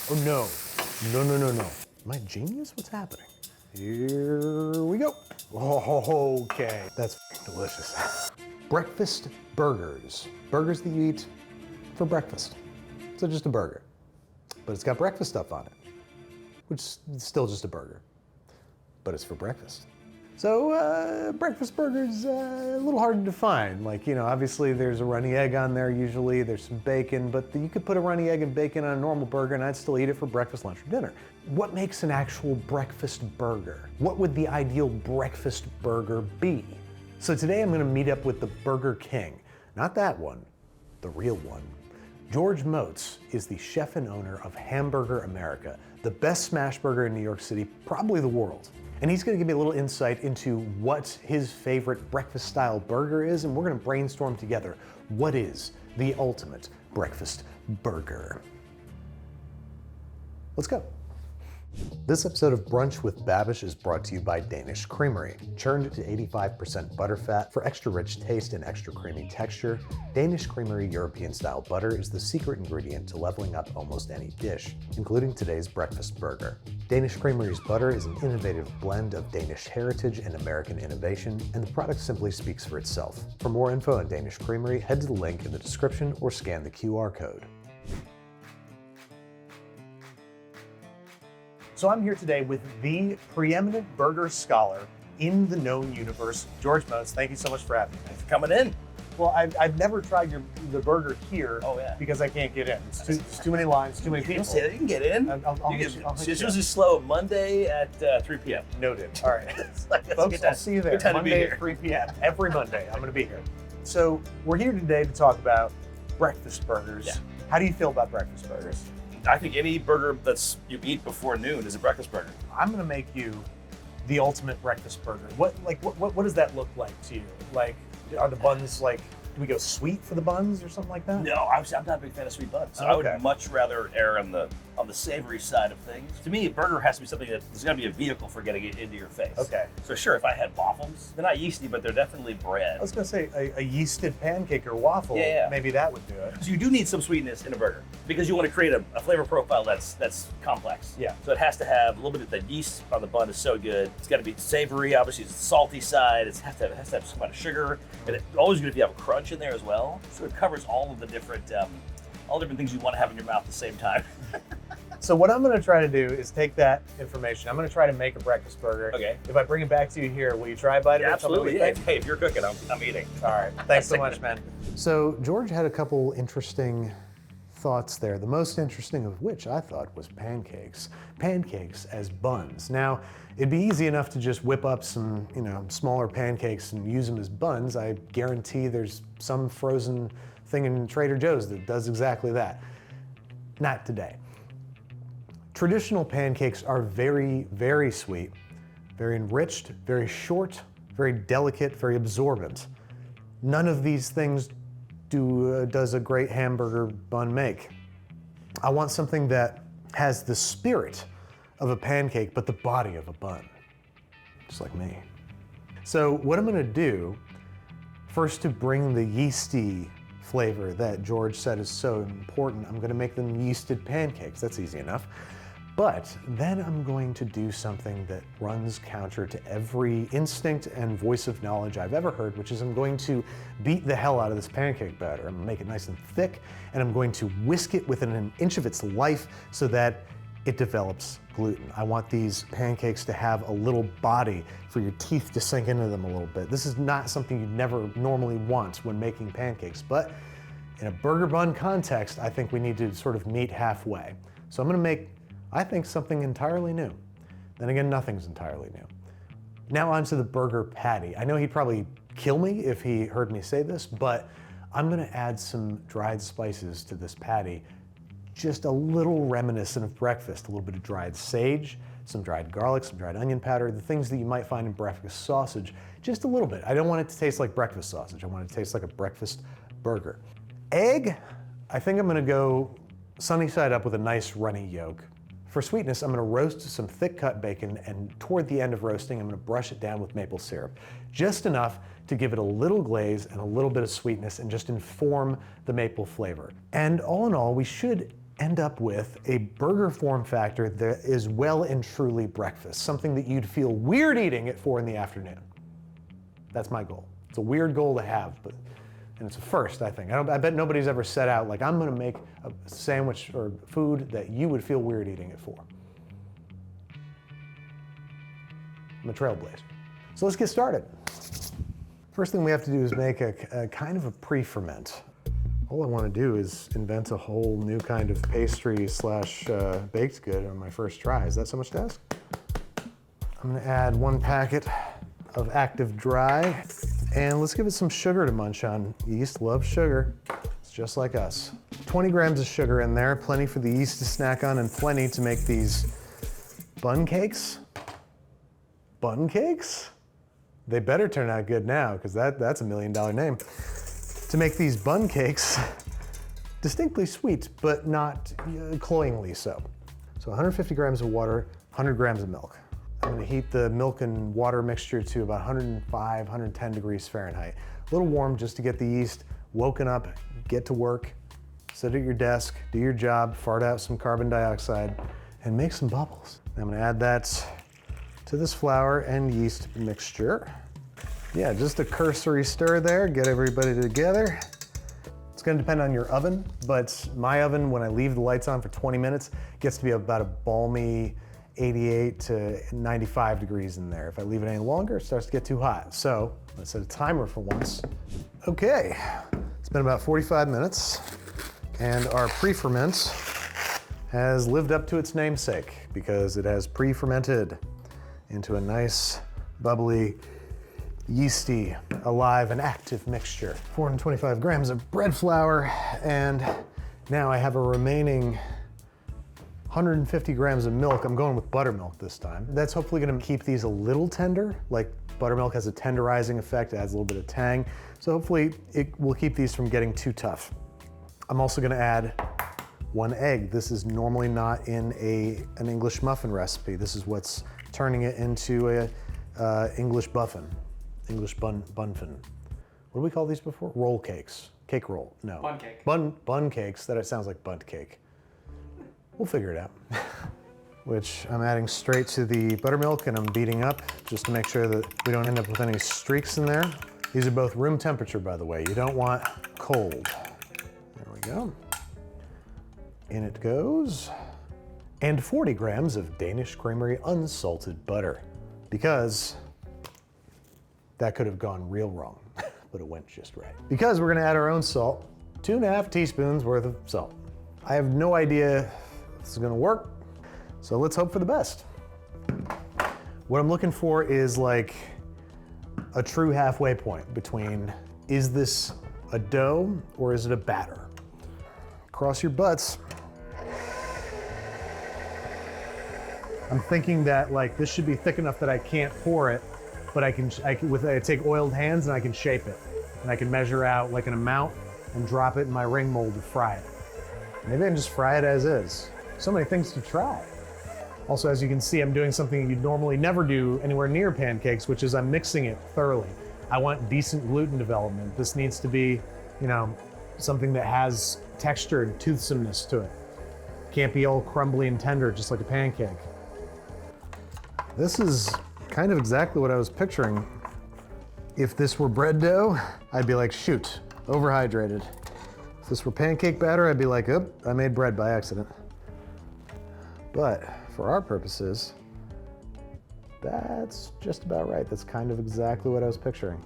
Oh no, no. Am I genius? What's happening? Here we go. Oh, okay, that's delicious. Breakfast burgers. Burgers that you eat for breakfast. So just a burger, but it's got breakfast stuff on it, which is still just a burger, but it's for breakfast. So breakfast burgers, a little hard to define. Like, obviously there's a runny egg on there usually, there's some bacon, but you could put a runny egg and bacon on a normal burger and I'd still eat it for breakfast, lunch, or dinner. What makes an actual breakfast burger? What would the ideal breakfast burger be? So today I'm gonna meet up with the Burger King. Not that one, the real one. George Motz is the chef and owner of Hamburger America, the best smash burger in New York City, probably the world. And he's gonna give me a little insight into what his favorite breakfast style burger is, and we're gonna brainstorm together. What is the ultimate breakfast burger? Let's go. This episode of Brunch with Babish is brought to you by Danish Creamery. Churned to 85% butterfat for extra rich taste and extra creamy texture, Danish Creamery European-style butter is the secret ingredient to leveling up almost any dish, including today's breakfast burger. Danish Creamery's butter is an innovative blend of Danish heritage and American innovation, and the product simply speaks for itself. For more info on Danish Creamery, head to the link in the description or scan the QR code. So I'm here today with the preeminent burger scholar in the known universe, George Motz. Thank you so much for having me. Thanks for coming in. Well, I've never tried the burger here. Oh, yeah. Because I can't get in. It's too many lines, too many people. You don't say that. You can get in. It's usually slow Monday at 3 p.m. Noted. All right. Folks, I'll see you there. Monday at 3 p.m. Every Monday, I'm going to be here. So we're here today to talk about breakfast burgers. Yeah. How do you feel about breakfast burgers? I think any burger you eat before noon is a breakfast burger. I'm going to make you the ultimate breakfast burger. What does that look like to you? Like, are the buns like, do we go sweet for the buns or something like that? No, I'm not a big fan of sweet buns. So I would much rather err on the savory side of things. To me, a burger has to be something there's got to be a vehicle for getting it into your face. Okay. So sure, if I had waffles, they're not yeasty, but they're definitely bread. I was going to say a yeasted pancake or waffle. Yeah. Maybe that would do it. So you do need some sweetness in a burger because you want to create a flavor profile that's complex. Yeah. So it has to have a little bit of the yeast on the bun is so good. It's got to be savory. Obviously, it's the salty side. It has to have some amount of sugar, and it's always good if you have a crunch in there as well. So it covers all of the different things you want to have in your mouth at the same time. So what I'm going to try to do is take that information. I'm going to try to make a breakfast burger. Okay. If I bring it back to you here, will you try a bite of it? Absolutely. Yeah. Hey, if you're cooking, I'm eating. All right. Thanks so much, man. So George had a couple interesting thoughts there. The most interesting of which I thought was pancakes. Pancakes as buns. Now, it'd be easy enough to just whip up some, smaller pancakes and use them as buns. I guarantee there's some frozen thing in Trader Joe's that does exactly that. Not today. Traditional pancakes are very, very sweet, very enriched, very short, very delicate, very absorbent. None of these things does a great hamburger bun make. I want something that has the spirit of a pancake, but the body of a bun, just like me. So what I'm gonna do, first to bring the yeasty flavor that George said is so important, I'm gonna make them yeasted pancakes. That's easy enough. But then I'm going to do something that runs counter to every instinct and voice of knowledge I've ever heard, which is I'm going to beat the hell out of this pancake batter. I'm gonna make it nice and thick, and I'm going to whisk it within an inch of its life so that it develops gluten. I want these pancakes to have a little body for your teeth to sink into them a little bit. This is not something you'd never normally want when making pancakes, but in a burger bun context, I think we need to sort of meet halfway. So I'm gonna make, I think, something entirely new. Then again, nothing's entirely new. Now onto the burger patty. I know he'd probably kill me if he heard me say this, but I'm gonna add some dried spices to this patty, just a little reminiscent of breakfast, a little bit of dried sage, some dried garlic, some dried onion powder, the things that you might find in breakfast sausage, just a little bit. I don't want it to taste like breakfast sausage. I want it to taste like a breakfast burger. Egg, I think I'm gonna go sunny side up with a nice runny yolk. For sweetness, I'm gonna roast some thick cut bacon, and toward the end of roasting, I'm gonna brush it down with maple syrup. Just enough to give it a little glaze and a little bit of sweetness and just inform the maple flavor. And all in all, we should end up with a burger form factor that is well and truly breakfast, something that you'd feel weird eating at 4 in the afternoon. That's my goal. It's a weird goal to have, and it's a first, I think. I bet nobody's ever set out, like, I'm gonna make a sandwich or food that you would feel weird eating at 4. I'm a trailblazer. So let's get started. First thing we have to do is make a kind of a pre-ferment. All I want to do is invent a whole new kind of pastry slash baked good on my first try. Is that so much to ask? I'm going to add 1 packet of active dry, and let's give it some sugar to munch on. Yeast loves sugar. It's just like us. 20 grams of sugar in there, plenty for the yeast to snack on, and plenty to make these bun cakes. Bun cakes? They better turn out good now, because that's a $1 million name. To make these bun cakes distinctly sweet, but not cloyingly so. So 150 grams of water, 100 grams of milk. I'm gonna heat the milk and water mixture to about 105, 110 degrees Fahrenheit. A little warm just to get the yeast woken up, get to work, sit at your desk, do your job, fart out some carbon dioxide, and make some bubbles. I'm gonna add that to this flour and yeast mixture. Yeah, just a cursory stir there, get everybody together. It's gonna depend on your oven, but my oven, when I leave the lights on for 20 minutes, gets to be about a balmy 88 to 95 degrees in there. If I leave it any longer, it starts to get too hot. So let's set a timer for once. Okay, it's been about 45 minutes, and our pre-ferment has lived up to its namesake because it has pre-fermented into a nice, bubbly, yeasty, alive, and active mixture. 425 grams of bread flour, and now I have a remaining 150 grams of milk. I'm going with buttermilk this time. That's hopefully gonna keep these a little tender. Like, buttermilk has a tenderizing effect, it adds a little bit of tang. So hopefully it will keep these from getting too tough. I'm also gonna add 1 egg. This is normally not in an English muffin recipe. This is what's turning it into a English buffin. English bunfin. What do we call these before? Roll cakes. Cake roll. No. Bun cake. Bun cakes. That sounds like bunt cake. We'll figure it out. Which I'm adding straight to the buttermilk, and I'm beating up just to make sure that we don't end up with any streaks in there. These are both room temperature, by the way. You don't want cold. There we go. In it goes. And 40 grams of Danish Creamery unsalted butter, because that could have gone real wrong, but it went just right. Because we're gonna add our own salt, 2.5 teaspoons worth of salt. I have no idea if this is gonna work, so let's hope for the best. What I'm looking for is like a true halfway point between, is this a dough or is it a batter? Cross your butts. I'm thinking that, like, this should be thick enough that I can't pour it, but I take oiled hands and I can shape it. And I can measure out like an amount and drop it in my ring mold to fry it. Maybe I can just fry it as is. So many things to try. Also, as you can see, I'm doing something you'd normally never do anywhere near pancakes, which is I'm mixing it thoroughly. I want decent gluten development. This needs to be, you know, something that has texture and toothsomeness to it. Can't be all crumbly and tender, just like a pancake. This is kind of exactly what I was picturing. If this were bread dough, I'd be like, shoot, overhydrated. If this were pancake batter, I'd be like, oop, I made bread by accident. But for our purposes, that's just about right. That's kind of exactly what I was picturing.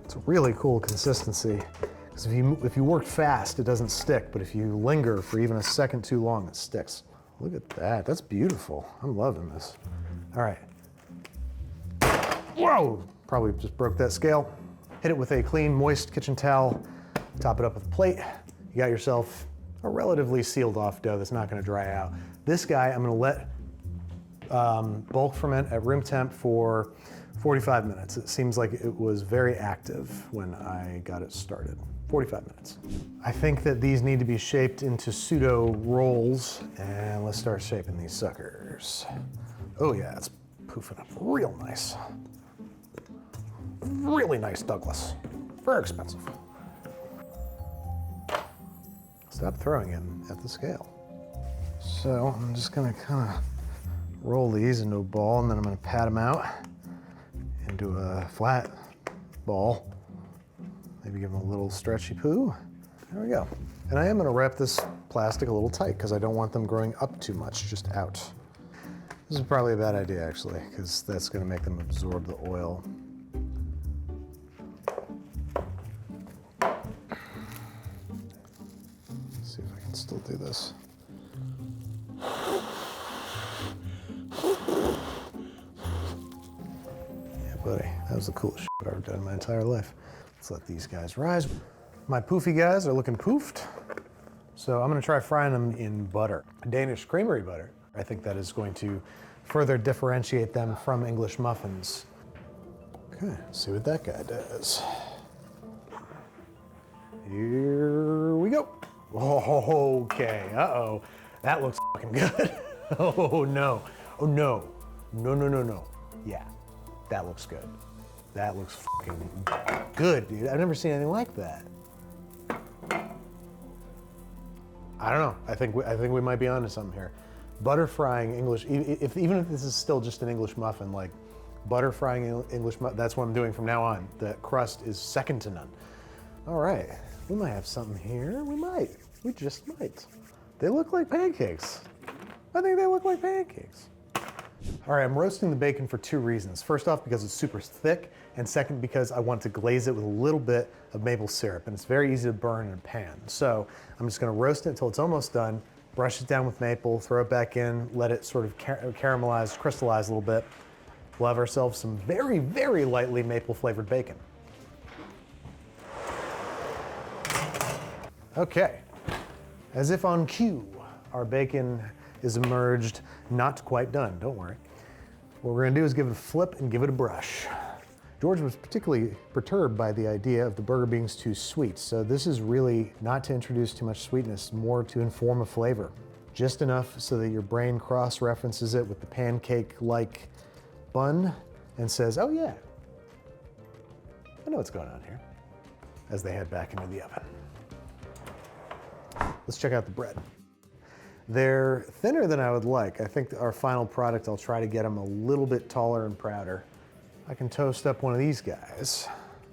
It's a really cool consistency. Because if you work fast, it doesn't stick, but if you linger for even a second too long, it sticks. Look at that, that's beautiful. I'm loving this. All right. Whoa, probably just broke that scale. Hit it with a clean, moist kitchen towel, top it up with a plate. You got yourself a relatively sealed off dough that's not gonna dry out. This guy, I'm gonna let bulk ferment at room temp for 45 minutes. It seems like it was very active when I got it started. 45 minutes. I think that these need to be shaped into pseudo rolls, and let's start shaping these suckers. Oh yeah, it's poofing up real nice. Really nice, Douglas. Very expensive. Let's Stop throwing him at the scale. So I'm just gonna kind of roll these into a ball, and then I'm gonna pat them out into a flat ball. Maybe give them a little stretchy poo. There we go. And I am gonna wrap this plastic a little tight because I don't want them growing up too much, just out. This is probably a bad idea actually, because that's gonna make them absorb the oil. Let's see if I can still do this. Yeah, buddy, that was the coolest shit I've ever done in my entire life. Let's let these guys rise. My poofy guys are looking poofed. So I'm gonna try frying them in butter. Danish creamery butter. I think that is going to further differentiate them from English muffins. Okay, see what that guy does. Here we go. Oh, okay, uh-oh. That looks fucking good. Oh no, oh no. No, no, no, no. Yeah, that looks good. That looks fucking good, dude. I've never seen anything like that. I don't know. I think we might be onto something here. Butter frying English, even if this is still just an English muffin, like butter frying English muffin, that's what I'm doing from now on. The crust is second to none. All right, we might have something here. We might. We just might. They look like pancakes. I think they look like pancakes. All right, I'm roasting the bacon for two reasons. First off, because it's super thick, and second, because I want to glaze it with a little bit of maple syrup, and it's very easy to burn in a pan. So I'm just gonna roast it until it's almost done, brush it down with maple, throw it back in, let it sort of caramelize, crystallize a little bit. We'll have ourselves some very, very lightly maple flavored bacon. Okay, as if on cue, our bacon is emerged, not quite done, don't worry. What we're gonna do is give it a flip and give it a brush. George was particularly perturbed by the idea of the burger being too sweet, so this is really not to introduce too much sweetness, more to inform a flavor. Just enough so that your brain cross-references it with the pancake-like bun and says, oh yeah, I know what's going on here, as they head back into the oven. Let's check out the bread. They're thinner than I would like. I think our final product, I'll try to get them a little bit taller and prouder. I can toast up one of these guys.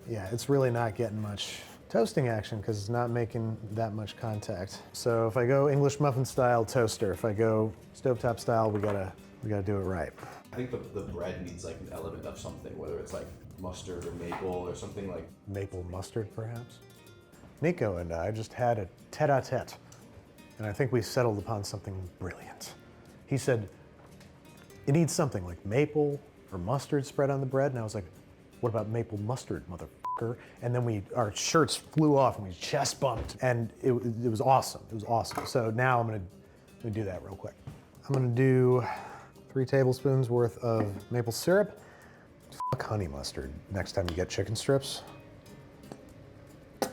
Yeah, it's really not getting much toasting action because it's not making that much contact. So if I go English muffin style, toaster. If I go stovetop style, we gotta do it right. I think the bread needs like an element of something, whether it's like mustard or maple or something like. Maple mustard, perhaps? Nico and I just had a tete-a-tete, and I think we settled upon something brilliant. He said, it needs something like maple or mustard spread on the bread, and I was like, what about maple mustard, motherfucker? And then our shirts flew off and we chest bumped, and it was awesome. It was awesome. So now I'm gonna do that real quick. I'm gonna do 3 tablespoons worth of maple syrup. Fuck honey mustard next time you get chicken strips. God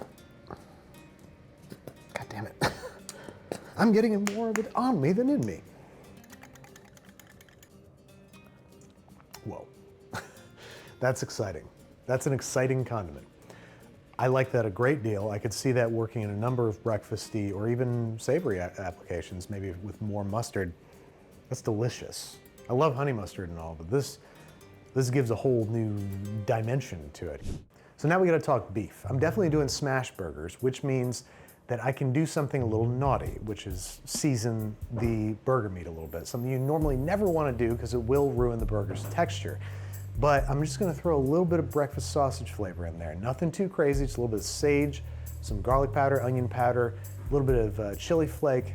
damn it. I'm getting more of it on me than in me. Whoa. That's exciting. That's an exciting condiment. I like that a great deal. I could see that working in a number of breakfasty or even savory applications, maybe with more mustard. That's delicious. I love honey mustard and all, but this gives a whole new dimension to it. So now we gotta talk beef. I'm definitely doing smash burgers, which means that I can do something a little naughty, which is season the burger meat a little bit. Something you normally never wanna do because it will ruin the burger's texture. But I'm just gonna throw a little bit of breakfast sausage flavor in there. Nothing too crazy, just a little bit of sage, some garlic powder, onion powder, a little bit of chili flake,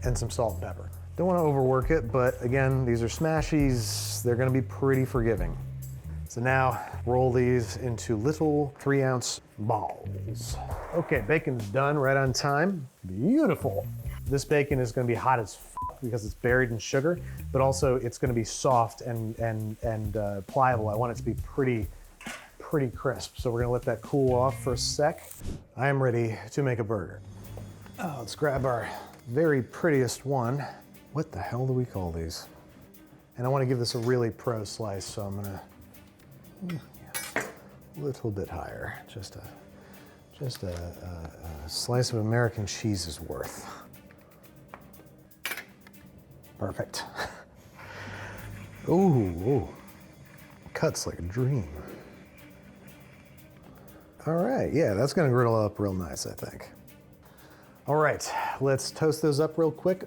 and some salt and pepper. Don't wanna overwork it, but again, these are smashies. They're gonna be pretty forgiving. So now, roll these into little 3-ounce balls. Okay, bacon's done, right on time. Beautiful. This bacon is gonna be hot as fuck because it's buried in sugar, but also it's gonna be soft and pliable. I want it to be pretty crisp. So we're gonna let that cool off for a sec. I am ready to make a burger. Oh, let's grab our very prettiest one. What the hell do we call these? And I wanna give this a really pro slice, so I'm gonna, a little bit higher, just Just a slice of American cheese is worth. Perfect. Ooh, cuts like a dream. All right, yeah, that's gonna griddle up real nice, I think. All right, let's toast those up real quick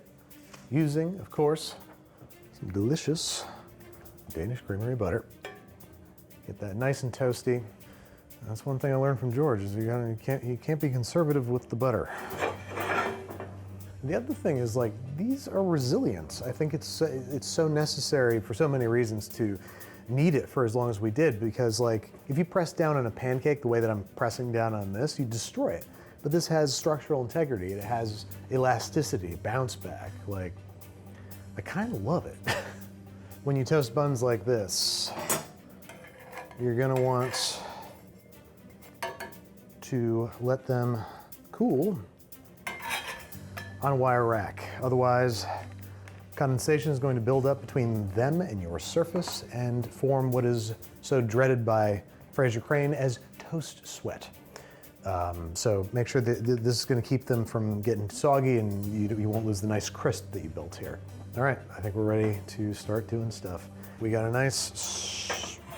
using, of course, some delicious Danish creamery butter. Get that nice and toasty. That's one thing I learned from George is you can't be conservative with the butter. The other thing is like these are resilient. I think it's so necessary for so many reasons to knead it for as long as we did because like if you press down on a pancake the way that I'm pressing down on this, you destroy it. But this has structural integrity. It has elasticity, bounce back. Like I kind of love it. When you toast buns like this, you're gonna want to let them cool on a wire rack. Otherwise, condensation is going to build up between them and your surface and form what is so dreaded by Fraser Crane as toast sweat. So make sure that this is going to keep them from getting soggy and you won't lose the nice crisp that you built here. All right, I think we're ready to start doing stuff. We got a nice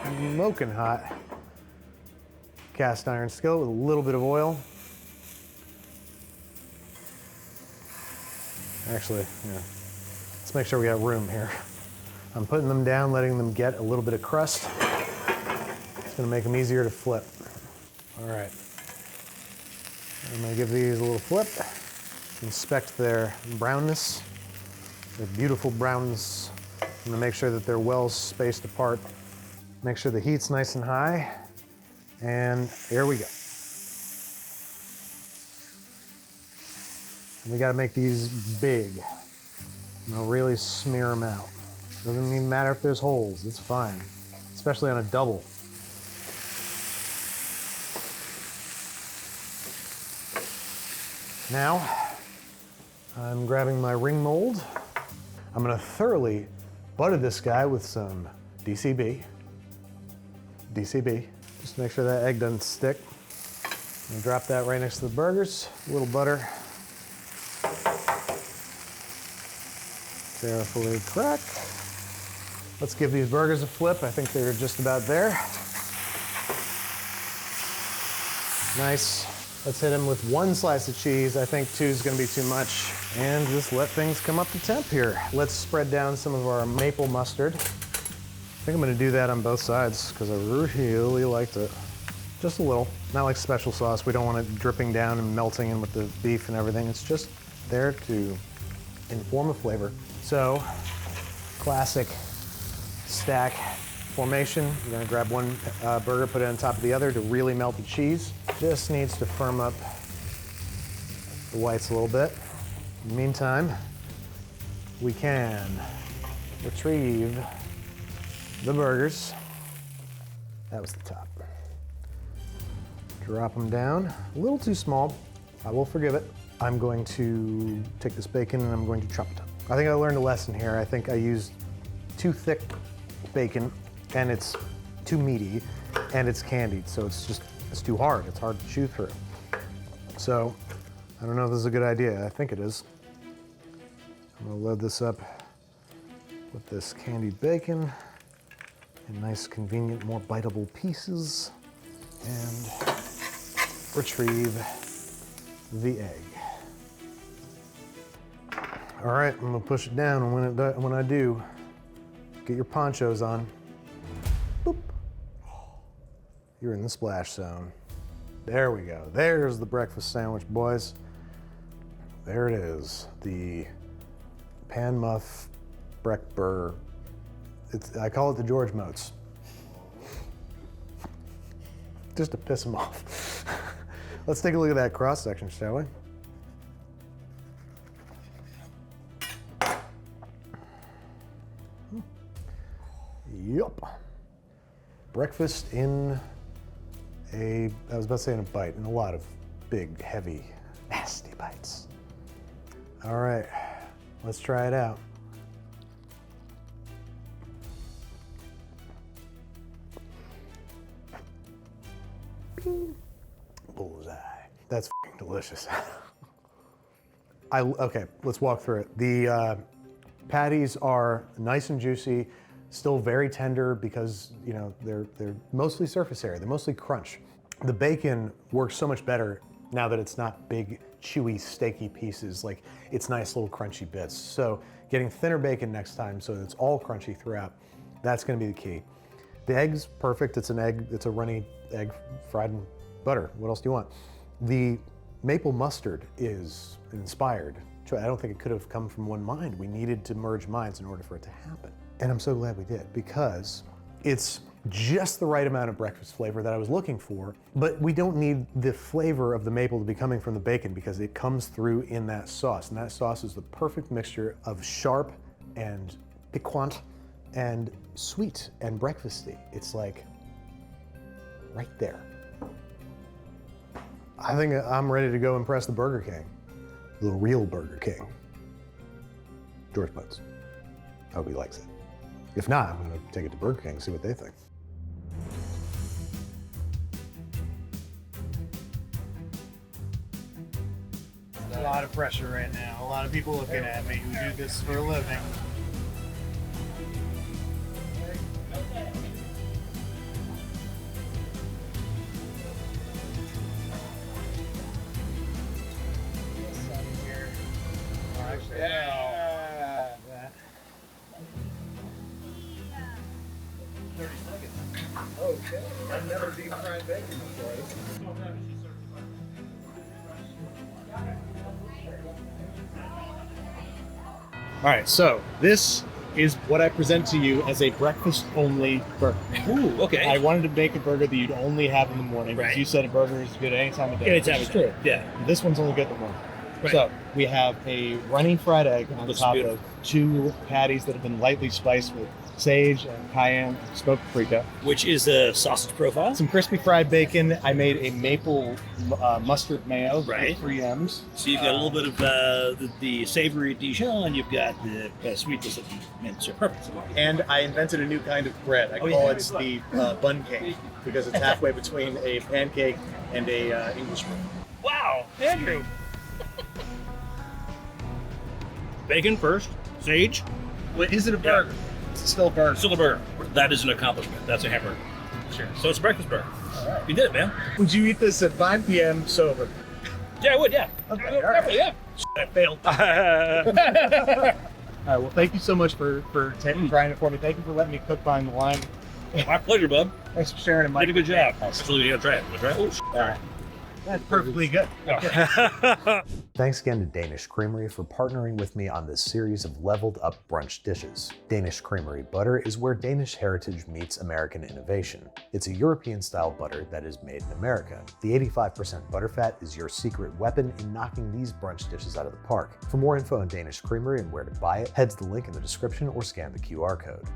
smoking hot cast iron skillet with a little bit of oil. Actually, yeah, let's make sure we got room here. I'm putting them down, letting them get a little bit of crust. It's gonna make them easier to flip. All right, I'm gonna give these a little flip. Inspect their brownness, their beautiful brownness. I'm gonna make sure that they're well spaced apart. Make sure the heat's nice and high. And here we go. We gotta make these big. I'm gonna really smear them out. Doesn't even matter if there's holes, it's fine. Especially on a double. Now, I'm grabbing my ring mold. I'm gonna thoroughly butter this guy with some DCB. Just to make sure that egg doesn't stick. I'm gonna drop that right next to the burgers. A little butter. Carefully crack. Let's give these burgers a flip. I think they're just about there. Nice. Let's hit them with one slice of cheese. I think two is gonna be too much. And just let things come up to temp here. Let's spread down some of our maple mustard. I think I'm gonna do that on both sides because I really liked it. Just a little, not like special sauce. We don't want it dripping down and melting in with the beef and everything. It's just there to inform a flavor. So, classic stack formation. You're gonna grab one burger, put it on top of the other to really melt the cheese. Just needs to firm up the whites a little bit. In the meantime, we can retrieve the burgers. That was the top. Drop them down. A little too small. I will forgive it. I'm going to take this bacon and I'm going to chop it up. I think I learned a lesson here. I think I used too thick bacon and it's too meaty and it's candied. So it's too hard. It's hard to chew through. So I don't know if this is a good idea. I think it is. I'm gonna load this up with this candied bacon in nice, convenient, more biteable pieces and retrieve the egg. All right, I'm gonna push it down, and when I do, get your ponchos on. Boop. You're in the splash zone. There we go. There's the breakfast sandwich, boys. There it is, the pan muff breck burger. I call it the George Moats. Just to piss him off. Let's take a look at that cross section, shall we? Yup. Breakfast in I was about to say in a bite, in a lot of big, heavy, nasty bites. All right, let's try it out. Bing. Bullseye. That's f***ing delicious. Okay, let's walk through it. The patties are nice and juicy, still very tender because they're mostly surface area. They're mostly crunch. The bacon works so much better now that it's not big, chewy, steaky pieces. Like it's nice little crunchy bits. So getting thinner bacon next time so that it's all crunchy throughout, that's going to be the key. The egg's perfect. It's an egg. It's a runny egg fried in butter. What else do you want? The maple mustard is inspired. I don't think it could have come from one mind. We needed to merge minds in order for it to happen. And I'm so glad we did, because it's just the right amount of breakfast flavor that I was looking for, but we don't need the flavor of the maple to be coming from the bacon because it comes through in that sauce. And that sauce is the perfect mixture of sharp and piquant and sweet and breakfasty. It's like right there. I think I'm ready to go impress the Burger King. The real Burger King. George Bones. I hope he likes it. If not, I'm gonna take it to Burger King and see what they think. A lot of pressure right now. A lot of people looking at me who do this for a living. Yeah. 30 seconds. Okay. I've never deep fried bacon before. All right, so this is what I present to you as a breakfast-only burger. Ooh, okay. I wanted to make a burger that you'd only have in the morning. Right. Because you said a burger is good any time of day. Anytime which of is day. true. Yeah. This one's only good in the morning. Right. So we have a runny fried egg on Looks top beautiful. of 2 patties that have been lightly spiced with sage and cayenne and smoked paprika. Which is the sausage profile. Some crispy fried bacon. I made a maple mustard mayo. Right. 3 M's. So you've got a little bit of the savory Dijon, you've got the sweetness of the mint. So perfect. And I invented a new kind of bread. I call yeah. it the bun cake because it's halfway between a pancake and a English bread. Wow, Andrew. Bacon first, sage, Well, is it a burger? It's still a burger. still a burger. That is an accomplishment. That's a hamburger. Sure. So it's a breakfast burger. You did it, man. Would you eat this at 5 p.m. sober? Yeah, I would, yeah. Okay, all right. Yeah. I failed. All right. Well, thank you so much for trying it for me. Thank you for letting me cook behind the line. My pleasure, bub. Thanks for sharing it, Mike. Did a good job. Absolutely, you gotta try it. Wanna try it? All right. That's perfectly good. Thanks again to Danish Creamery for partnering with me on this series of leveled up brunch dishes. Danish Creamery butter is where Danish heritage meets American innovation. It's a European style butter that is made in America. The 85% butterfat is your secret weapon in knocking these brunch dishes out of the park. For more info on Danish Creamery and where to buy it, head to the link in the description or scan the QR code.